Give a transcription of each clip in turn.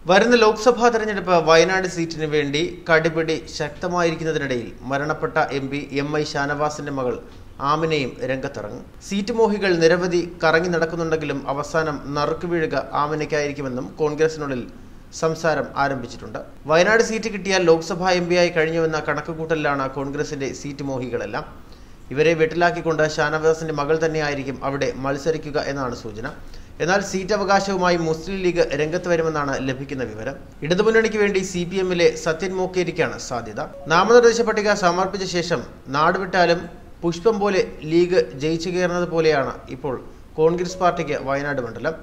വരുന്ന ലോക്സഭാ തെരഞ്ഞെടുപ്പ് വയനാട് സീറ്റിന് വേണ്ടി കടിപിടി ശക്തമായിരിക്കുന്നതിനിടയിൽ മരണപ്പെട്ട എംപി എം.ഐ. ഷാനവാസിന്റെ മകൾ ആമിനയും രംഗത്തിറങ്ങും. സീറ്റ് മോഹികൾ നിരവധി കറങ്ങി നടക്കുന്നുണ്ടെങ്കിലും അവസാനം നറുക്ക് വീഴുക ആമിനയ്ക്കായിരിക്കുമെന്നും കോൺഗ്രസിനുള്ളിൽ സംസാരം ആരംഭിച്ചിട്ടുണ്ട്. വയനാട് സീറ്റ് കിട്ടിയാൽ ലോക്സഭാ എംപിയായി കഴിഞ്ഞുവെന്ന കണക്കുകൂട്ടലിലാണ് കോൺഗ്രസിന്റെ സീറ്റ് മോഹികളെല്ലാം. ഇവരെ വെട്ടിലാക്കിക്കൊണ്ട് ഷാനവാസിന്റെ മകൾ തന്നെയായിരിക്കും അവിടെ മത്സരിക്കുക എന്നാണ് സൂചന. എന്നാൽ സീറ്റ് അവകാശവുമായി മുസ്ലിം ലീഗ് രംഗത്ത് വരുമെന്നാണ് ലഭിക്കുന്ന വിവരം. ഇടതുമുന്നണിക്ക് വേണ്ടി CPM-ലെ സത്യൻ മോക്കേരിക്കാണ് സാധ്യത. നാമനിർദ്ദേശ പട്ടിക സമർപ്പിച്ച ശേഷം നാടുവിട്ടാലും പുഷ്പം പോലെ ലീഗ് ജയിച്ചു കയറുന്നത് പോലെയാണ് ഇപ്പോൾ കോൺഗ്രസ് പാർട്ടിക്ക് വയനാട് മണ്ഡലം.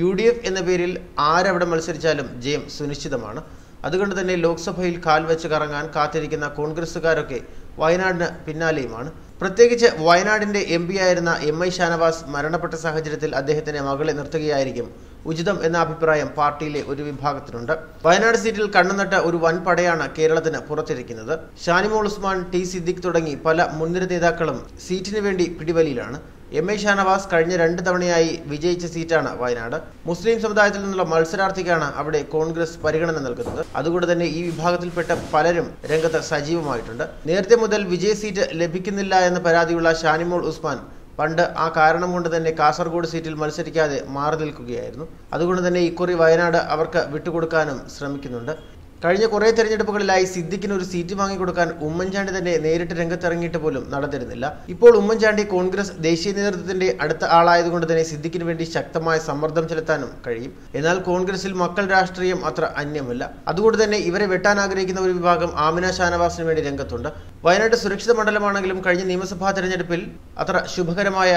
UDF എന്ന പേരിൽ ആരവിടെ മത്സരിച്ചാലും ജയം സുനിശ്ചിതമാണ്. അതുകൊണ്ട് തന്നെ ലോക്സഭയിൽ കാൽവെച്ച് കറങ്ങാൻ കാത്തിരിക്കുന്ന കോൺഗ്രസുകാരൊക്കെ വയനാടിന് പിന്നാലെയുമാണ്. പ്രത്യേകിച്ച് വയനാടിന്റെ MP ആയിരുന്ന M.I. ഷാനവാസ് മരണപ്പെട്ട സാഹചര്യത്തിൽ അദ്ദേഹത്തിന്റെ മകളെ നിർത്തുകയായിരിക്കും ഉചിതം എന്ന അഭിപ്രായം പാർട്ടിയിലെ ഒരു വിഭാഗത്തിനുണ്ട്. വയനാട് സീറ്റിൽ കണ്ണുനട്ട ഒരു വൻ പടയാണ് കേരളത്തിന് പുറത്തിരിക്കുന്നത്. ഷാനിമോൾ ഉസ്മാൻ, T. സിദ്ദിഖ് തുടങ്ങി പല മുൻനിര നേതാക്കളും സീറ്റിന് വേണ്ടി പിടിവലിയിലാണ്. M.I. ഷാനവാസ് കഴിഞ്ഞ 2 തവണയായി വിജയിച്ച സീറ്റാണ് വയനാട്. മുസ്ലിം സമുദായത്തിൽ നിന്നുള്ള മത്സരാർത്ഥിക്കാണ് അവിടെ കോൺഗ്രസ് പരിഗണന നൽകുന്നത്. അതുകൊണ്ട് തന്നെ ഈ വിഭാഗത്തിൽപ്പെട്ട പലരും രംഗത്ത് സജീവമായിട്ടുണ്ട്. നേരത്തെ മുതൽ വിജയ സീറ്റ് ലഭിക്കുന്നില്ല എന്ന പരാതിയുള്ള ഷാനിമോൾ ഉസ്മാൻ പണ്ട് ആ കാരണം കൊണ്ട് തന്നെ കാസർഗോഡ് സീറ്റിൽ മത്സരിക്കാതെ മാറി നിൽക്കുകയായിരുന്നു. അതുകൊണ്ട് തന്നെ ഇക്കുറി വയനാട് അവർക്ക് വിട്ടുകൊടുക്കാനും ശ്രമിക്കുന്നുണ്ട്. കഴിഞ്ഞ കുറേ തെരഞ്ഞെടുപ്പുകളിലായി സിദ്ദിഖിന് ഒരു സീറ്റ് വാങ്ങിക്കൊടുക്കാൻ ഉമ്മൻചാണ്ടി തന്നെ നേരിട്ട് രംഗത്തിറങ്ങിയിട്ട് പോലും നടന്നിരുന്നില്ല. ഇപ്പോൾ ഉമ്മൻചാണ്ടി കോൺഗ്രസ് ദേശീയ നേതൃത്വത്തിന്റെ അടുത്ത ആളായതുകൊണ്ട് തന്നെ സിദ്ദിഖിന് വേണ്ടി ശക്തമായ സമ്മർദ്ദം ചെലുത്താനും കഴിയും. എന്നാൽ കോൺഗ്രസിൽ മക്കൾ രാഷ്ട്രീയം അത്ര അന്യമല്ല. അതുകൊണ്ട് തന്നെ ഇവരെ വെട്ടാൻ ആഗ്രഹിക്കുന്ന ഒരു വിഭാഗം ആമിന ഷാനവാസിന് വേണ്ടി രംഗത്തുണ്ട്. വയനാട് സുരക്ഷിത മണ്ഡലമാണെങ്കിലും കഴിഞ്ഞ നിയമസഭാ തെരഞ്ഞെടുപ്പിൽ അത്ര ശുഭകരമായ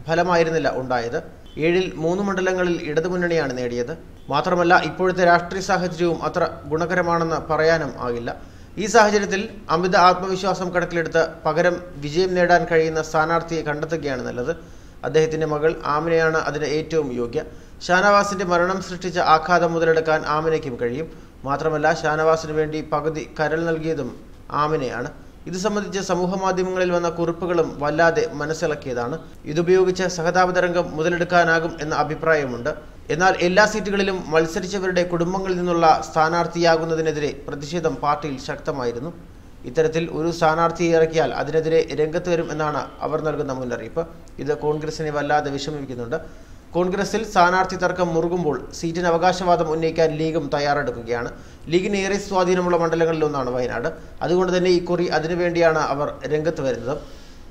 ഫലമായിരുന്നില്ല ഉണ്ടായത്. 7-ൽ 3 മണ്ഡലങ്ങളിൽ ഇടതുമുന്നണിയാണ് നേടിയത്. മാത്രമല്ല ഇപ്പോഴത്തെ രാഷ്ട്രീയ സാഹചര്യവും അത്ര ഗുണകരമാണെന്ന് പറയാനും ആകില്ല. ഈ സാഹചര്യത്തിൽ അമിത ആത്മവിശ്വാസം കണക്കിലെടുത്ത് പകരം വിജയം നേടാൻ കഴിയുന്ന സ്ഥാനാർത്ഥിയെ കണ്ടെത്തുകയാണ് നല്ലത്. അദ്ദേഹത്തിന്റെ മകൾ ആമിനയാണ് അതിന് ഏറ്റവും യോഗ്യ. ഷാനവാസിന്റെ മരണം സൃഷ്ടിച്ച ആഘാതം മുതലെടുക്കാൻ ആമിനയ്ക്കും കഴിയും. മാത്രമല്ല ഷാനവാസിന് വേണ്ടി പകുതി കരൾ നൽകിയതും ആമിനയാണ്. ഇത് സംബന്ധിച്ച് സമൂഹമാധ്യമങ്ങളിൽ വന്ന കുറിപ്പുകളും വല്ലാതെ മനസ്സിളക്കിയതാണ്. ഇതുപയോഗിച്ച് സഹതാപതരംഗം മുതലെടുക്കാനാകും എന്ന അഭിപ്രായമുണ്ട്. എന്നാൽ എല്ലാ സീറ്റുകളിലും മത്സരിച്ചവരുടെ കുടുംബങ്ങളിൽ നിന്നുള്ള സ്ഥാനാർത്ഥിയാകുന്നതിനെതിരെ പ്രതിഷേധം പാർട്ടിയിൽ ശക്തമായിരുന്നു. ഇത്തരത്തിൽ ഒരു സ്ഥാനാർത്ഥിയെ ഇറക്കിയാൽ അതിനെതിരെ രംഗത്ത് വരും എന്നാണ് അവർ നൽകുന്ന മുന്നറിയിപ്പ്. ഇത് കോൺഗ്രസിനെ വല്ലാതെ വിഷമിപ്പിക്കുന്നുണ്ട്. കോൺഗ്രസിൽ സ്ഥാനാർത്ഥി തർക്കം മുറുകുമ്പോൾ സീറ്റിന് അവകാശവാദം ഉന്നയിക്കാൻ ലീഗും തയ്യാറെടുക്കുകയാണ്. ലീഗിന് ഏറെ സ്വാധീനമുള്ള മണ്ഡലങ്ങളിലൊന്നാണ് വയനാട്. അതുകൊണ്ട് തന്നെ ഇക്കുറി അതിനുവേണ്ടിയാണ് അവർ രംഗത്ത് വരുന്നത്.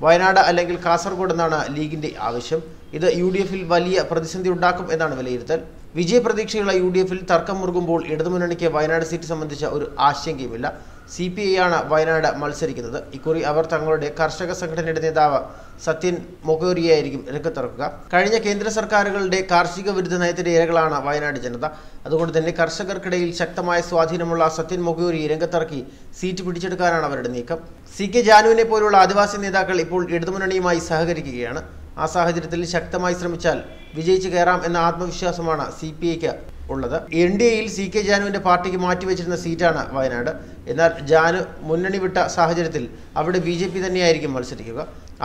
വയനാട് അല്ലെങ്കിൽ കാസർഗോഡ് എന്നാണ് ലീഗിന്റെ ആവശ്യം. ഇത് UDF-ൽ വലിയ പ്രതിസന്ധി ഉണ്ടാക്കും എന്നാണ് വിലയിരുത്തൽ. വിജയപ്രതീക്ഷയുള്ള UDF-ൽ തർക്കം മുറുകുമ്പോൾ ഇടതുമുന്നണിക്ക് വയനാട് സീറ്റ് സംബന്ധിച്ച ഒരു ആശങ്കയുമില്ല. CPI ആണ് വയനാട് മത്സരിക്കുന്നത്. ഇക്കുറി അവർ തങ്ങളുടെ കർഷക സംഘടനയുടെ നേതാവ് സത്യൻ മൊക്കേരിയായിരിക്കും രംഗത്തിറക്കുക. കഴിഞ്ഞ കേന്ദ്ര സർക്കാരുകളുടെ കാർഷിക വിരുദ്ധ നയത്തിന്റെ ഇരകളാണ് വയനാട് ജനത. അതുകൊണ്ട് തന്നെ കർഷകർക്കിടയിൽ ശക്തമായ സ്വാധീനമുള്ള സത്യൻ മൊക്കേരി രംഗത്തിറക്കി സീറ്റ് പിടിച്ചെടുക്കാനാണ് അവരുടെ നീക്കം. CK ജാനുവിനെ പോലുള്ള ആദിവാസി നേതാക്കൾ ഇപ്പോൾ ഇടതുമുന്നണിയുമായി സഹകരിക്കുകയാണ്. ആ സാഹചര്യത്തിൽ ശക്തമായി ശ്രമിച്ചാൽ വിജയിച്ചു കയറാം എന്ന ആത്മവിശ്വാസമാണ് CPIക്ക് ഉള്ളത്. NDA-യിൽ CK ജാനുവിന്റെ പാർട്ടിക്ക് മാറ്റിവെച്ചിരുന്ന സീറ്റാണ് വയനാട്. എന്നാൽ ജാനു മുന്നണി വിട്ട സാഹചര്യത്തിൽ അവിടെ BJP തന്നെയായിരിക്കും മത്സരിക്കുക.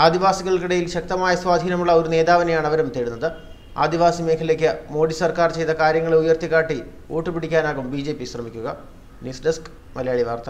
ആദിവാസികൾക്കിടയിൽ ശക്തമായ സ്വാധീനമുള്ള ഒരു നേതാവിനെയാണ് അവരും തേടുന്നത്. ആദിവാസി മേഖലയ്ക്ക് മോഡി സർക്കാർ ചെയ്ത കാര്യങ്ങളെ ഉയർത്തിക്കാട്ടി വോട്ട് പിടിക്കാനാകും BJP ശ്രമിക്കുക. ന്യൂസ് ഡെസ്ക് മലയാളി വാർത്ത.